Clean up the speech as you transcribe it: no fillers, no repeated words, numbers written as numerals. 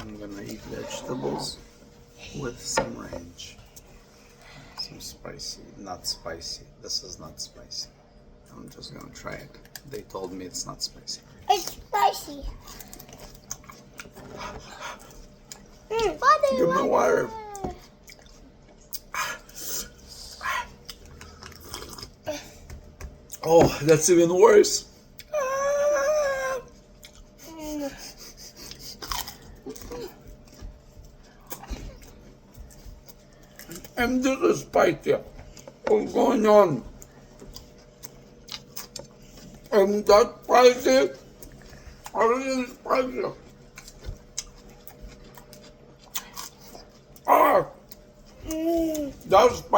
I'm gonna eat vegetables with some ranch. Some spicy, not spicy. This is not spicy. I'm just gonna try it. They told me it's not spicy. It's spicy. Give me water. Oh, that's even worse. And this is spicy. What's going on? And that's spicy. Everything is spicy. Ah! That's spicy.